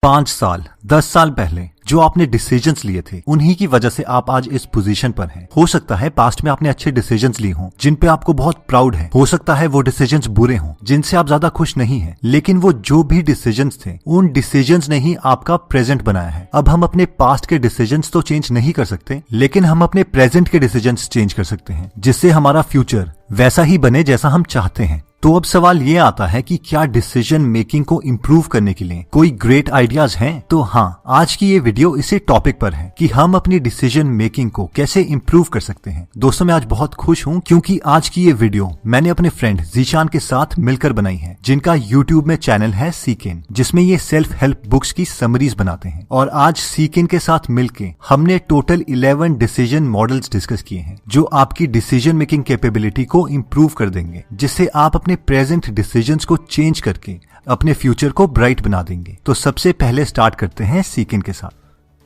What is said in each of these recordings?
5 साल 10 साल पहले जो आपने डिसीजंस लिए थे उन्हीं की वजह से आप आज इस पोजीशन पर हैं। हो सकता है पास्ट में आपने अच्छे डिसीजंस लिए हों जिन पे आपको बहुत प्राउड है। हो सकता है वो डिसीजंस बुरे हों जिनसे आप ज्यादा खुश नहीं हैं, लेकिन वो जो भी डिसीजंस थे उन डिसीजंस ने ही आपका प्रेजेंट बनाया है। अब हम अपने पास्ट के डिसीजंस तो चेंज नहीं कर सकते, लेकिन हम अपने प्रेजेंट के डिसीजंस चेंज कर सकते हैं, जिससे हमारा फ्यूचर वैसा ही बने जैसा हम चाहते हैं। तो अब सवाल ये आता है कि क्या डिसीजन मेकिंग को इम्प्रूव करने के लिए कोई ग्रेट आइडियाज हैं? तो हाँ, आज की ये वीडियो इसी टॉपिक पर है कि हम अपनी डिसीजन मेकिंग को कैसे इम्प्रूव कर सकते हैं। दोस्तों, मैं आज बहुत खुश हूँ क्योंकि आज की ये वीडियो मैंने अपने फ्रेंड जीशान के साथ मिलकर बनाई है, जिनका यूट्यूब में चैनल है सीकेन, जिसमें ये सेल्फ हेल्प बुक्स की समरीज बनाते हैं। और आज सीकेन के साथ मिलके हमने टोटल 11 डिसीजन मॉडल्स डिस्कस किए हैं जो आपकी डिसीजन मेकिंग कैपेबिलिटी को इम्प्रूव कर देंगे, जिससे आप अपने प्रेजेंट डिसीजंस को चेंज करके अपने फ्यूचर को ब्राइट बना देंगे। तो सबसे पहले स्टार्ट करते हैं सीकेन के साथ।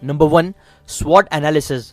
Number 1, स्वॉट analysis.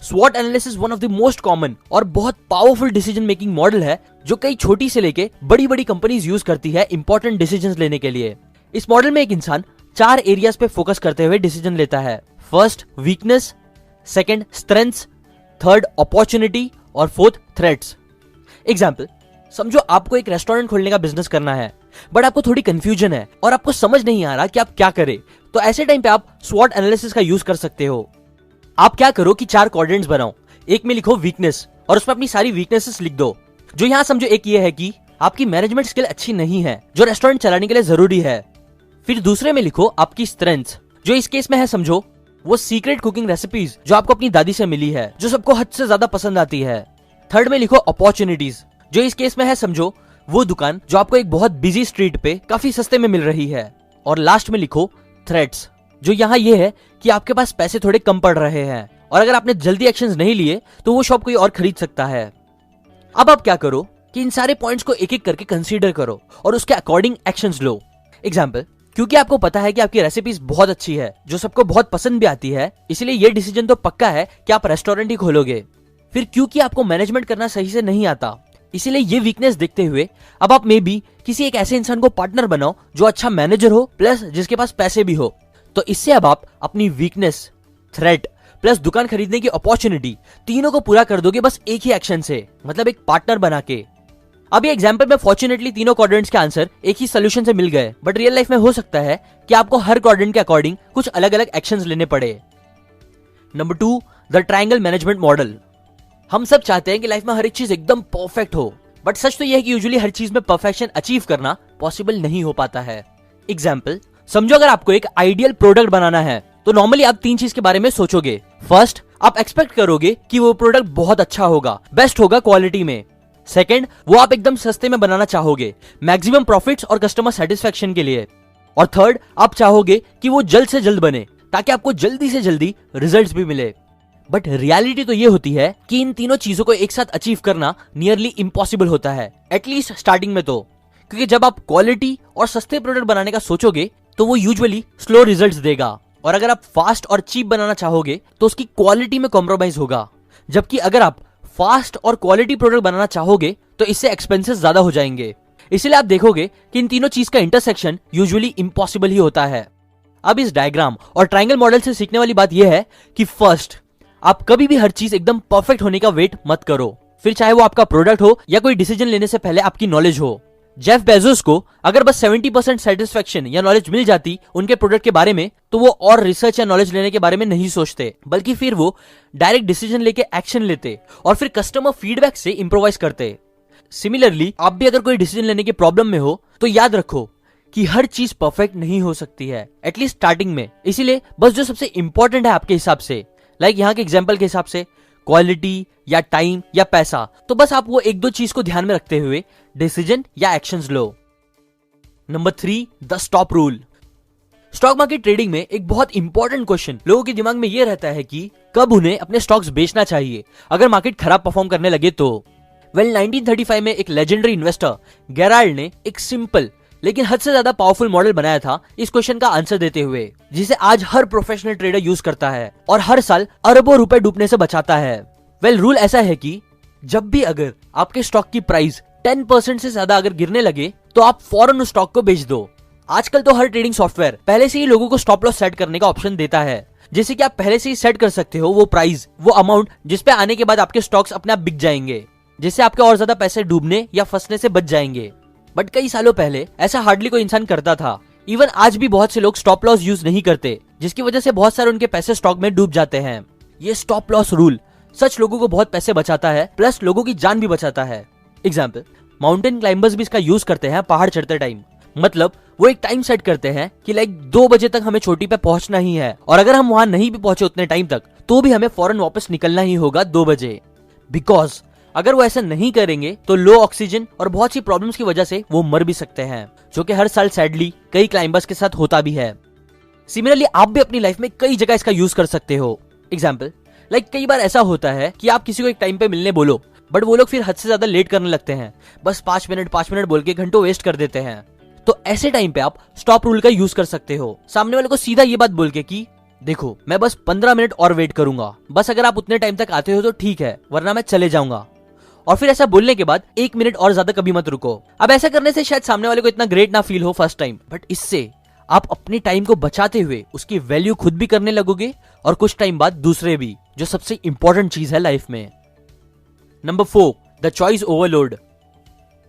स्वॉट analysis one of the most common और बहुत पावरफुल डिसीजन मेकिंग मॉडल है जो कई छोटी से लेके बड़ी बड़ी कंपनीज यूज करती है इंपॉर्टेंट डिसीजंस लेने के लिए। इस मॉडल में एक इंसान 4 एरियाज पे फोकस करते हुए डिसीजन लेता है। First, weakness, second, strengths, third, opportunity और फोर्थ, थ्रेट्स। एग्जाम्पल, समझो आपको एक रेस्टोरेंट खोलने का बिजनेस करना है, बट आपको थोड़ी कंफ्यूजन है और आपको समझ नहीं आ रहा कि आप क्या करें। तो ऐसे टाइम पे आप स्वॉट एनालिसिस का यूज कर सकते हो। आप क्या करो कि 4 क्वाड्रेंट्स बनाओ। एक में लिखो वीकनेस और उसमें अपनी सारी वीकनेसेस लिख दो। जो यहां समझो, एक ये है कि आपकी मैनेजमेंट स्किल अच्छी नहीं है जो रेस्टोरेंट चलाने के लिए जरूरी है। फिर दूसरे में लिखो आपकी स्ट्रेंथ्स, जो इस केस में है समझो वो सीक्रेट कुकिंग रेसिपीज जो आपको अपनी दादी से मिली है, जो सबको हद से ज्यादा पसंद आती है। थर्ड में लिखो अपॉर्चुनिटीज, जो इस केस में है समझो वो दुकान जो आपको एक बहुत बिजी स्ट्रीट पे काफी सस्ते में मिल रही है। और लास्ट में लिखो थ्रेट्स, जो यहाँ ये है कि आपके पास पैसे थोड़े कम पड़ रहे हैं और अगर आपने जल्दी एक्शंस नहीं लिए तो वो शॉप कोई और खरीद सकता है। अब आप क्या करो कि इन सारे पॉइंट्स को एक एक करके कंसीडर करो और उसके अकॉर्डिंग एक्शंस लो। एग्जाम्पल, क्योंकि आपको पता है कि आपकी रेसिपीज बहुत अच्छी है जो सबको बहुत पसंद भी आती है, इसलिए ये डिसीजन तो पक्का है कि आप रेस्टोरेंट ही खोलोगे। फिर क्योंकि आपको मैनेजमेंट करना सही से नहीं आता, इसीलिए ये वीकनेस देखते हुए अब आप मे बी किसी एक ऐसे इंसान को पार्टनर बनाओ जो अच्छा मैनेजर हो प्लस जिसके पास पैसे भी हो। तो इससे अब आप अपनी वीकनेस, थ्रेट प्लस दुकान खरीदने की अपॉर्चुनिटी तीनों को पूरा कर दोगे बस एक ही एक्शन से, मतलब एक पार्टनर बना के। अब ये एग्जांपल में फॉर्चुनेटली तीनों क्वाड्रेंट्स के आंसर एक ही सोल्यूशन से मिल गए, बट रियल लाइफ में हो सकता है कि आपको हर क्वाड्रेंट के अकॉर्डिंग कुछ अलग अलग एक्शंस लेने पड़े। Number 2, the triangle management model. हम सब चाहते हैं कि लाइफ में हर एक चीज एकदम परफेक्ट हो, बट सच तो यह है कि यूजुअली हर चीज में परफेक्शन अचीव करना पॉसिबल नहीं हो पाता है। एग्जाम्पल, समझो अगर आपको एक आइडियल प्रोडक्ट बनाना है तो नॉर्मली आप 3 चीज के बारे में सोचोगे। फर्स्ट, आप एक्सपेक्ट करोगे कि वो प्रोडक्ट बहुत अच्छा होगा, बेस्ट होगा क्वालिटी में। सेकंड, वो आप एकदम सस्ते में बनाना चाहोगे, मैक्सिमम प्रॉफिट्स और कस्टमर सेटिस्फेक्शन के लिए। और थर्ड, आप चाहोगे कि वो जल्द से जल्द बने ताकि आपको जल्दी से जल्दी रिजल्ट्स भी मिले। बट रियलिटी तो ये होती है कि इन तीनों चीजों को एक साथ अचीव करना नियरली इम्पॉसिबल होता है, एटलीस्ट स्टार्टिंग में तो। क्योंकि जब आप क्वालिटी और सस्ते प्रोडक्ट बनाने का सोचोगे तो वो यूजुअली स्लो रिजल्ट्स देगा, और अगर आप फास्ट और चीप बनाना चाहोगे तो उसकी क्वालिटी में कॉम्प्रोमाइज होगा। जबकि अगर आप फास्ट और क्वालिटी प्रोडक्ट बनाना चाहोगे तो इससे एक्सपेंसेस ज्यादा हो जाएंगे। इसलिए आप देखोगे कि इन तीनों चीज का इंटरसेक्शन यूजुअली इम्पॉसिबल ही होता है। अब इस डायग्राम और ट्रायंगल मॉडल से सीखने वाली बात यह है कि फर्स्ट, आप कभी भी हर चीज एकदम परफेक्ट होने का वेट मत करो, फिर चाहे वो आपका प्रोडक्ट हो या कोई डिसीजन लेने से पहले आपकी नॉलेज हो। जेफ बेजोस को अगर बस 70% सेटिस्फेक्शन या नॉलेज मिल जाती उनके प्रोडक्ट के बारे में तो वो और रिसर्च या नॉलेज लेने के बारे में नहीं सोचते, बल्कि फिर वो डायरेक्ट डिसीजन लेके एक्शन लेते और फिर कस्टमर फीडबैक से इंप्रोवाइज करते। सिमिलरली आप भी अगर कोई डिसीजन लेने की प्रॉब्लम में हो तो याद रखो कि हर चीज परफेक्ट नहीं हो सकती है, एटलीस्ट स्टार्टिंग में। इसीलिए बस जो सबसे इंपॉर्टेंट है आपके हिसाब से, लाइक यहाँ के एग्जाम्पल के हिसाब से क्वालिटी या टाइम या पैसा, तो बस आप वो 1-2 चीज को ध्यान में रखते हुए डिसीजन या actions low. Number 3, the stop rule. Stock market trading में एक बहुत इंपॉर्टेंट क्वेश्चन लोगों के दिमाग में ये रहता है कि कब उन्हें अपने स्टॉक्स बेचना चाहिए अगर मार्केट खराब परफॉर्म करने लगे तो। 1935 में एक लेजेंडरी इन्वेस्टर गेराल्ड ने एक सिंपल लेकिन हद से ज्यादा पावरफुल मॉडल बनाया था इस क्वेश्चन का आंसर देते हुए, जिसे आज हर प्रोफेशनल ट्रेडर यूज करता है और हर साल अरबों रुपए डूबने से बचाता है। रूल ऐसा है कि जब भी अगर आपके स्टॉक की प्राइस 10% से ज्यादा अगर गिरने लगे तो आप फौरन उस स्टॉक को बेच दो। आजकल तो हर ट्रेडिंग सॉफ्टवेयर पहले से ही लोगों को स्टॉप लॉस सेट करने का ऑप्शन देता है, जैसे कि आप पहले से ही सेट कर सकते हो वो प्राइस, वो अमाउंट जिसपे आने के बाद आपके स्टॉक्स अपने आप बिक जाएंगे, जिससे आपके और ज्यादा पैसे डूबने या फंसने से बच जाएंगे। बट कई सालों पहले ऐसा हार्डली कोई इंसान करता था। इवन आज भी बहुत से लोग स्टॉप लॉस यूज नहीं करते, जिसकी वजह से बहुत सारे उनके पैसे स्टॉक में डूब जाते हैं। ये स्टॉप लॉस रूल सच लोगों को बहुत पैसे बचाता है, प्लस लोगों की जान भी बचाता है। एग्जाम्पल, माउंटेन क्लाइंबर्स भी इसका यूज करते हैं पहाड़ चढ़ते टाइम। मतलब वो एक टाइम सेट करते हैं कि 2 बजे तक हमें चोटी पे पहुंचना ही है, और अगर हम वहां नहीं भी पहुंचे उतने टाइम तक तो भी हमें फौरन वापस निकलना ही होगा 2 बजे। बिकॉज अगर वो ऐसा नहीं करेंगे तो लो ऑक्सीजन और बहुत सी प्रॉब्लम्स की वजह से वो मर भी सकते हैं, जो कि हर साल सैडली कई क्लाइंबर्स के साथ होता भी है। सिमिलरली आप भी अपनी लाइफ में कई जगह इसका यूज कर सकते हो। एग्जाम्पल, कई बार ऐसा होता है कि आप किसी को एक टाइम पे मिलने बोलो, बट वो लोग फिर हद से ज्यादा लेट करने लगते हैं, बस 5 मिनट बोल के घंटों वेस्ट कर देते हैं। तो ऐसे टाइम पे आप स्टॉप रूल का यूज कर सकते हो, सामने वाले को सीधा ये बात बोल के कि देखो मैं बस 15 मिनट और वेट करूंगा, बस अगर आप उतने टाइम तक आते हो तो ठीक है, वरना मैं चले जाऊंगा। और फिर ऐसा बोलने के बाद 1 मिनट और ज्यादा कभी मत रुको। अब ऐसा करने से शायद सामने वाले को इतना ग्रेट ना फील हो फर्स्ट टाइम, बट इससे आप अपने टाइम को बचाते हुए उसकी वैल्यू खुद भी करने लगोगे और कुछ टाइम बाद दूसरे भी, जो सबसे इंपॉर्टेंट चीज है लाइफ में। Number 4, the choice overload.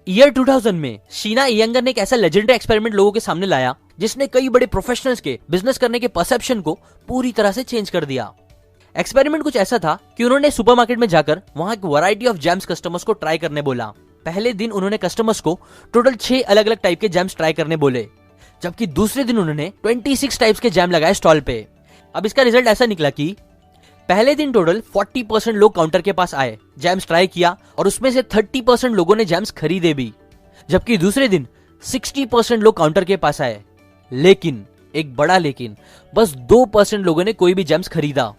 Year 2000 में शीना इयंगर ने एक ऐसा लेजेंडरी एक्सपेरिमेंट लोगों के सामने लाया जिसने कई बड़े प्रोफेशनल्स के बिजनेस करने के परसेप्शन को पूरी तरह से चेंज कर दिया। एक्सपेरिमेंट कुछ ऐसा था कि उन्होंने सुपरमार्केट में जाकर वहां एक वैरायटी ऑफ जैम्स कस्टमर्स को ट्राई करने बोला। पहले दिन उन्होंने कस्टमर्स को टोटल 6 अलग अलग टाइप के जैम्स ट्राई करने बोले, जबकि दूसरे दिन उन्होंने 26 टाइप्स के जैम लगाए स्टॉल पे। अब इसका रिजल्ट ऐसा निकला कि पहले दिन टोटल 40% लोग काउंटर के पास आए, जैम्स ट्राई किया और उसमें से 30% लोगों ने जैम्स खरीदे भी, जबकि दूसरे दिन 60% लोग काउंटर के पास आए, लेकिन एक बड़ा लेकिन, बस 2% लोगों ने कोई भी जैम्स खरीदा।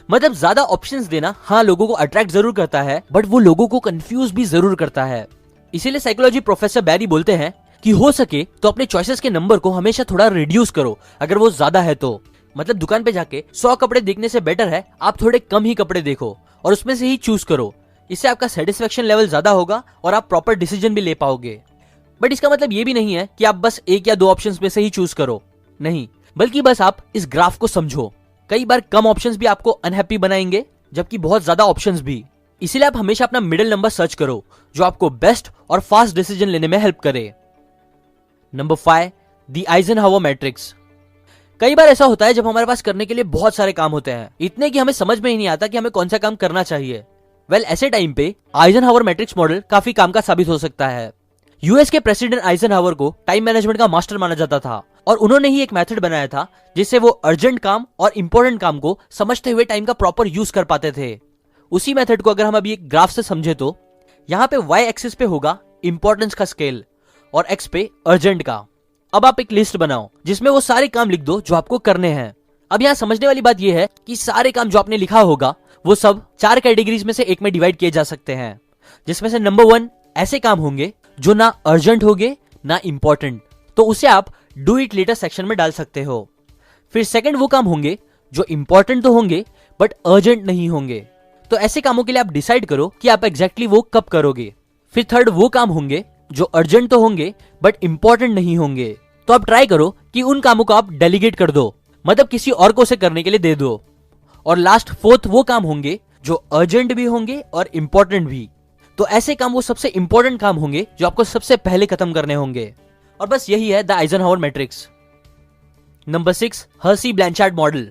मतलब ज्यादा ऑप्शंस देना हाँ लोगों को अट्रैक्ट जरूर करता है, बट वो लोगों को कंफ्यूज भी जरूर करता है। इसीलिए साइकोलॉजी प्रोफेसर बैरी बोलते हैं कि हो सके तो अपने चॉइसेस के नंबर को हमेशा थोड़ा रिड्यूस करो अगर वो ज्यादा है तो। मतलब दुकान पे जाके 100 कपड़े देखने से बेटर है आप थोड़े कम ही कपड़े देखो और उसमें से ही चूज करो। इससे आपका सेटिस्फेक्शन लेवल ज्यादा होगा और आप प्रॉपर डिसीजन भी ले पाओगे। बट इसका मतलब ये भी नहीं है कि आप बस 1 या 2 ऑप्शंस में से ही चूज करो, नहीं, बल्कि बस आप इस ग्राफ को समझो। कई बार कम ऑप्शंस भी आपको अनहैप्पी बनाएंगे, जबकि बहुत ज्यादा ऑप्शंस भी। इसीलिए आप हमेशा अपना मिडिल नंबर सर्च करो जो आपको बेस्ट और फास्ट डिसीजन लेने में हेल्प करे। Number 5, the Eisenhower matrix. कई बार ऐसा होता है जब हमारे पास करने के लिए बहुत सारे काम होते हैं, इतने कि हमें समझ में ही नहीं आता कि हमें कौन सा काम करना चाहिए। ऐसे टाइम पे आइजनहावर मैट्रिक्स मॉडल काफी काम का साबित हो सकता है। यूएस के प्रेसिडेंट आइजनहावर को टाइम मैनेजमेंट का मास्टर माना जाता था और उन्होंने ही एक मेथड बनाया था जिससे वो अर्जेंट काम और इंपॉर्टेंट काम को समझते हुए टाइम का प्रॉपर यूज कर पाते थे। उसी मेथड को अगर हम अभी एक ग्राफ से समझे तो यहाँ पे वाई एक्सिस पे होगा इंपॉर्टेंस का स्केल और एक्स पे अर्जेंट का। अब आप एक लिस्ट बनाओ जिसमें वो सारे काम लिख दो जो आपको करने हैं। अब यहाँ समझने वाली बात यह है कि सारे काम जो आपने लिखा होगा वो सब 4 कैटेगरीज में से एक में डिवाइड किए जा सकते हैं, जिसमें से नंबर 1 ऐसे काम होंगे जो ना अर्जेंट होंगे ना इंपॉर्टेंट, तो उसे आप डू इट लेटर सेक्शन में डाल सकते हो। फिर सेकंड वो काम होंगे जो इंपॉर्टेंट तो होंगे बट अर्जेंट नहीं होंगे, तो ऐसे कामों के लिए आप डिसाइड करो कि आप एग्जैक्टली वो कब करोगे। फिर थर्ड वो काम होंगे जो अर्जेंट तो होंगे बट इंपॉर्टेंट नहीं होंगे, तो आप ट्राई करो कि उन कामों को आप डेलीगेट कर दो, मतलब किसी और को उसे करने के लिए दे दो। और लास्ट फोर्थ वो काम होंगे जो अर्जेंट भी होंगे और इंपॉर्टेंट भी, तो ऐसे काम वो सबसे इंपॉर्टेंट काम होंगे जो आपको सबसे पहले खत्म करने होंगे। और बस यही है the Eisenhower matrix. Number 6, Hersey Blanchard model.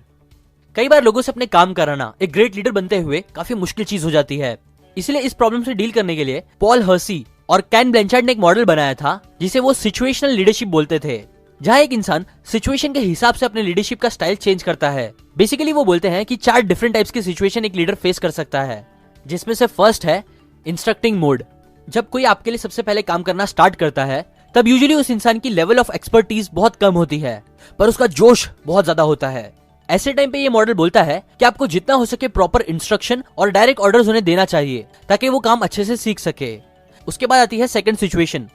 कई बार लोगों से अपने काम कराना एक ग्रेट लीडर बनते हुए काफी मुश्किल चीज हो जाती है। इसलिए इस प्रॉब्लम से डील करने के लिए पॉल हर्सी और कैन ब्लैंचार्ड ने एक मॉडल बनाया था जिसे वो सिचुएशनल लीडरशिप बोलते थे, जहां एक इंसान सिचुएशन के हिसाब से अपने लीडरशिप का स्टाइल चेंज करता है। बेसिकली वो बोलते हैं कि 4 डिफरेंट टाइप्स की सिचुएशन एक लीडर फेस कर सकता है, जिसमें से फर्स्ट है इंस्ट्रक्टिंग मोड। जब कोई आपके लिए सबसे पहले काम करना स्टार्ट करता है तब यूजुअली उस इंसान की लेवल ऑफ एक्सपर्टीज बहुत कम होती है, पर उसका जोश बहुत ज्यादा होता है। ऐसे टाइम पे ये मॉडल बोलता है कि आपको जितना हो सके प्रॉपर इंस्ट्रक्शन और डायरेक्ट ऑर्डर्स उन्हें देना चाहिए ताकि वो काम अच्छे से सीख सके। उसके बाद आती है सेकंड सिचुएशन,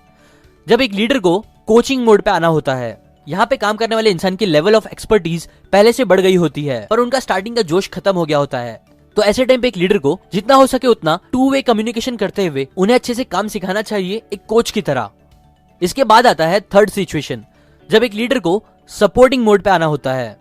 जब एक लीडर को कोचिंग मोड पे आना होता है। यहाँ पे काम करने वाले इंसान की लेवल ऑफ एक्सपर्टीज पहले से बढ़ गई होती है, पर उनका स्टार्टिंग का जोश खत्म हो गया होता है। तो ऐसे टाइम पे एक लीडर को जितना हो सके उतना 2 वे कम्युनिकेशन करते हुए उन्हें अच्छे से काम सिखाना चाहिए, एक कोच की तरह। इसके बाद आता है थर्ड सिचुएशन, जब एक लीडर को सपोर्टिंग मोड पे आना होता है।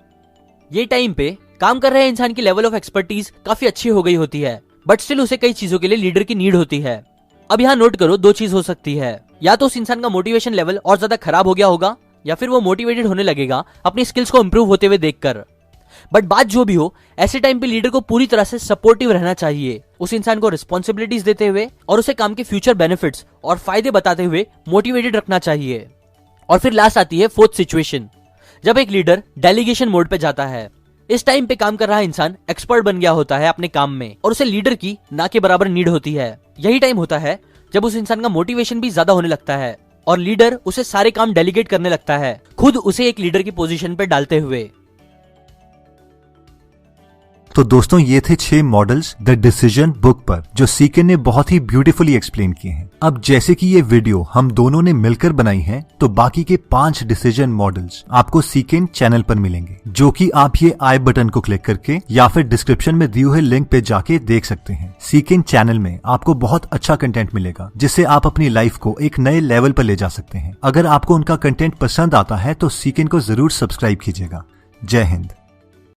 ये टाइम पे काम कर रहे इंसान की लेवल ऑफ एक्सपर्टीज काफी अच्छी हो गई होती है, बट स्टिल उसे कई चीजों के लिए लीडर की नीड होती है। अब यहाँ नोट करो, दो चीज हो सकती है, या तो उस इंसान का मोटिवेशन लेवल और ज्यादा खराब हो गया होगा, या फिर वो मोटिवेटेड होने लगेगा अपनी स्किल्स को इंप्रूव होते हुए देखकर। बट बात जो भी हो, ऐसे टाइम पे लीडर को पूरी तरह से सपोर्टिव रहना चाहिए, उस इंसान को रिस्पॉन्सिबिलिटीज देते हुए और उसे काम के फ्यूचर बेनिफिट्स और फायदे बताते हुए मोटिवेटेड रखना चाहिए। और फिर लास्ट आती है फोर्थ सिचुएशन, जब एक लीडर डेलीगेशन मोड पे जाता है। इस टाइम पे काम कर रहा इंसान एक्सपर्ट बन गया होता है अपने काम में और उसे लीडर की ना के बराबर नीड होती है। यही टाइम होता है जब उस इंसान का मोटिवेशन भी ज्यादा होने लगता है और लीडर उसे सारे काम डेलीगेट करने लगता है, खुद उसे एक लीडर की पोजीशन पे डालते हुए। तो दोस्तों, ये थे 6 मॉडल्स द डिसीजन बुक पर, जो सीके ने बहुत ही ब्यूटीफुली एक्सप्लेन किए हैं। अब जैसे कि ये वीडियो हम दोनों ने मिलकर बनाई है, तो बाकी के 5 डिसीजन मॉडल्स आपको सीकेन चैनल पर मिलेंगे, जो कि आप ये आई बटन को क्लिक करके या फिर डिस्क्रिप्शन में दिए हुए लिंक पे जाके देख सकते हैं। सीकेन चैनल में आपको बहुत अच्छा कंटेंट मिलेगा, जिससे आप अपनी लाइफ को एक नए लेवल पर ले जा सकते हैं। अगर आपको उनका कंटेंट पसंद आता है तो सीकेन को जरूर सब्सक्राइब कीजिएगा। जय हिंद।